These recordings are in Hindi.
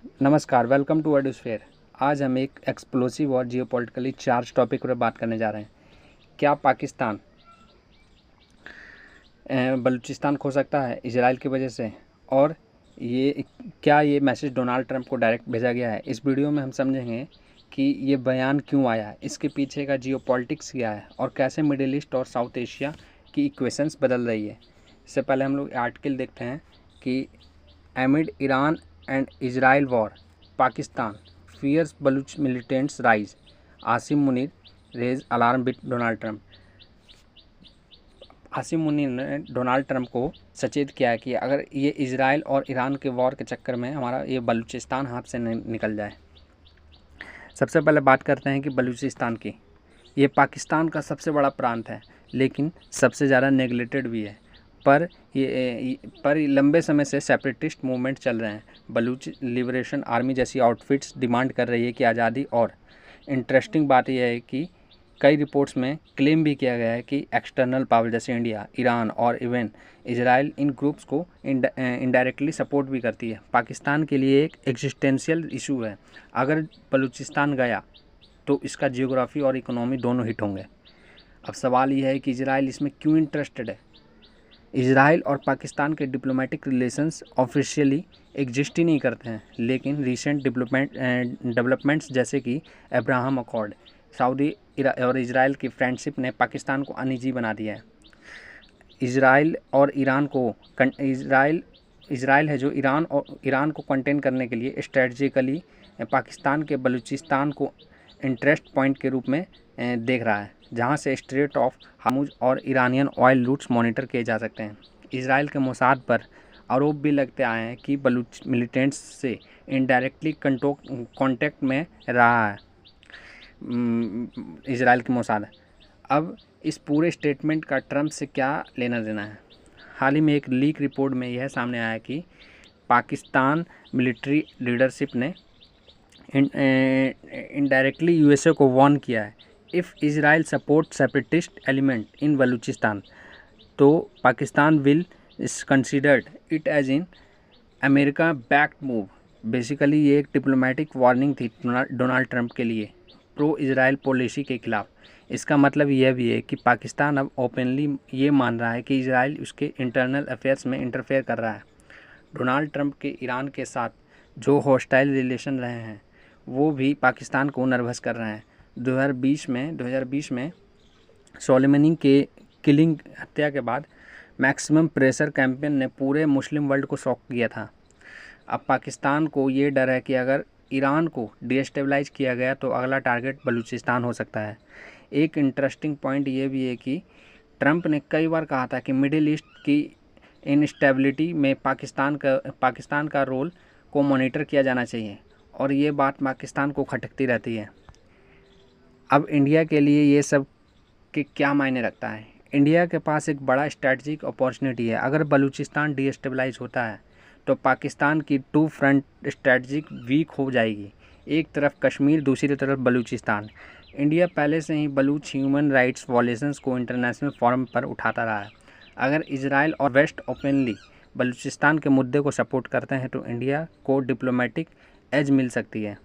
नमस्कार, वेलकम टू वर्डस्फेयर। आज हम एक एक्सप्लोसिव और जियोपॉलिटिकली चार्ज टॉपिक पर बात करने जा रहे हैं। क्या पाकिस्तान बलूचिस्तान खो सकता है इजराइल की वजह से, और ये मैसेज डोनाल्ड ट्रंप को डायरेक्ट भेजा गया है। इस वीडियो में हम समझेंगे कि ये बयान क्यों आया है, इसके पीछे का जियोपॉलिटिक्स क्या है और कैसे मिडिल ईस्ट और साउथ एशिया की इक्वेशंस बदल रही है। इससे पहले हम लोग आर्टिकल देखते हैं कि amid Iran and Israel war, Pakistan fears Baloch militants rise, Asim Munir raise alarm with Donald Trump. Asim Munir ने डोनाल्ड ट्रंप को सचेत किया है कि अगर ये इजराइल और ईरान के वॉर के चक्कर में हमारा ये बलूचिस्तान हाथ से निकल जाए। सबसे पहले बात करते हैं कि बलूचिस्तान की। ये पाकिस्तान का सबसे बड़ा प्रांत है, लेकिन सबसे ज़्यादा नेगलेक्टेड भी है। पर लंबे समय से सेपरेटिस्ट मूवमेंट चल रहे हैं। बलूच लिबरेशन आर्मी जैसी आउटफिट्स डिमांड कर रही है कि आज़ादी। और इंटरेस्टिंग बात यह है कि कई रिपोर्ट्स में क्लेम भी किया गया है कि एक्सटर्नल पावर जैसे इंडिया, ईरान और इवन इजराइल इन ग्रुप्स को इनडायरेक्टली सपोर्ट भी करती है। पाकिस्तान के लिए एक एग्जिस्टेंशियल इशू है। अगर बलूचिस्तान गया तो इसका जियोग्राफी और इकोनॉमी दोनों हिट होंगे। अब सवाल यह है कि इजराइल इसमें क्यों इंटरेस्टेड है। इजराइल और पाकिस्तान के डिप्लोमेटिक रिलेशंस ऑफिशियली एग्जिस्ट ही नहीं करते हैं, लेकिन रीसेंट डेवलपमेंट्स जैसे कि अब्राहम अकॉर्ड, सऊदी और इजराइल की फ्रेंडशिप ने पाकिस्तान को अनईजी बना दिया है। इजराइल है जो ईरान को कंटेन करने के लिए स्ट्रेटजिकली पाकिस्तान के बलूचिस्तान को इंटरेस्ट पॉइंट के रूप में देख रहा है, जहां से स्ट्रेट ऑफ हार्मुज और ईरानियन ऑयल रूट्स मॉनिटर किए जा सकते हैं। इजराइल के मोसाद पर आरोप भी लगते आए हैं कि बलूच मिलिटेंट्स से इनडायरेक्टली कांटेक्ट में रहा है इजराइल के मोसाद। अब इस पूरे स्टेटमेंट का ट्रंप से क्या लेना देना है। हाल ही में एक लीक रिपोर्ट में यह सामने आया कि पाकिस्तान मिलिट्री लीडरशिप ने इनडायरेक्टली यूएसए को वार्न किया है, if Israel support separatist element in Balochistan तो Pakistan will considered it as in America backed move. Basically ये एक डिप्लोमेटिक वार्निंग थी डोनाल्ड ट्रंप के लिए प्रो इजराइल पॉलिसी के खिलाफ। इसका मतलब यह भी है कि पाकिस्तान अब ओपनली ये मान रहा है कि इजराइल उसके इंटरनल अफेयर्स में इंटरफेयर कर रहा है। डोनाल्ड ट्रंप के ईरान के साथ जो हॉस्टाइल रिलेशन रहे हैं वो भी पाकिस्तान को नर्वस कर रहे हैं। 2020 में सोलेमनी के किलिंग हत्या के बाद मैक्सिमम प्रेशर कैंपेन ने पूरे मुस्लिम वर्ल्ड को शॉक किया था। अब पाकिस्तान को ये डर है कि अगर ईरान को डिस्टेबलाइज किया गया तो अगला टारगेट बलूचिस्तान हो सकता है। एक इंटरेस्टिंग पॉइंट ये भी है कि ट्रंप ने कई बार कहा था कि मिडिल ईस्ट की इनस्टेबिलिटी में पाकिस्तान का रोल को मॉनिटर किया जाना चाहिए, और ये बात पाकिस्तान को खटकती रहती है। अब इंडिया के लिए ये सब के क्या मायने रखता है। इंडिया के पास एक बड़ा स्ट्रैटेजिक अपॉर्चुनिटी है। अगर बलूचिस्तान डिस्टेबलाइज होता है तो पाकिस्तान की टू फ्रंट स्ट्रैटेजिक वीक हो जाएगी। एक तरफ कश्मीर, दूसरी तरफ बलूचिस्तान। इंडिया पहले से ही बलूच ह्यूमन राइट्स वॉलेशंस को इंटरनेशनल फोरम पर उठाता रहा है। अगर इजराइल और वेस्ट ओपनली बलूचिस्तान के मुद्दे को सपोर्ट करते हैं तो इंडिया को डिप्लोमेटिक एज मिल सकती है।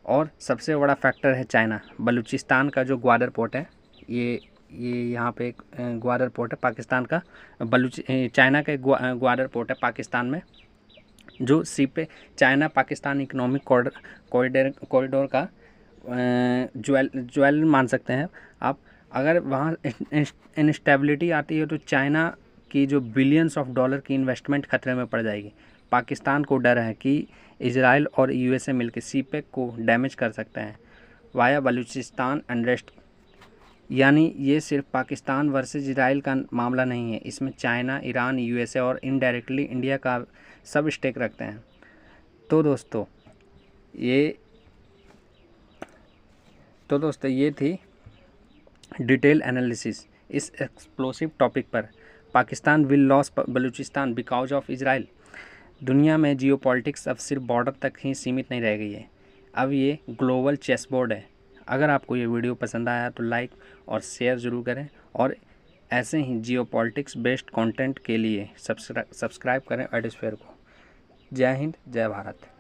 और सबसे बड़ा फैक्टर है चाइना। बलूचिस्तान का जो ग्वादर पोर्ट है, ये यहाँ पे एक ग्वादर पोर्ट है पाकिस्तान का। चाइना का एक ग्वादर पोर्ट है पाकिस्तान में, जो सी पे चाइना पाकिस्तान इकोनॉमिक कॉरिडोर का ज्वेल मान सकते हैं आप। अगर वहाँ इंस्टेबिलिटी आती है तो चाइना की जो बिलियंस ऑफ डॉलर की इन्वेस्टमेंट खतरे में पड़ जाएगी। पाकिस्तान को डर है कि इजराइल और यूएसए मिलकर सीपेक को डैमेज कर सकते हैं वाया बलूचिस्तान अनरेस्ट। यानी ये सिर्फ पाकिस्तान वर्सेस इजराइल का मामला नहीं है, इसमें चाइना, ईरान, यूएसए और इनडायरेक्टली इंडिया का सब स्टेक रखते हैं। तो दोस्तों ये थी डिटेल एनालिसिस इस एक्सप्लोसिव टॉपिक पर। Pakistan will loss Balochistan because of Israel. दुनिया में जियोपॉलिटिक्स अब सिर्फ बॉर्डर तक ही सीमित नहीं रह गई है, अब ये ग्लोबल चेस बोर्ड है। अगर आपको ये वीडियो पसंद आया तो लाइक और शेयर ज़रूर करें, और ऐसे ही जियोपॉलिटिक्स बेस्ड कंटेंट के लिए सब्सक्राइब करें वर्डस्फेयर को। जय हिंद, जय भारत।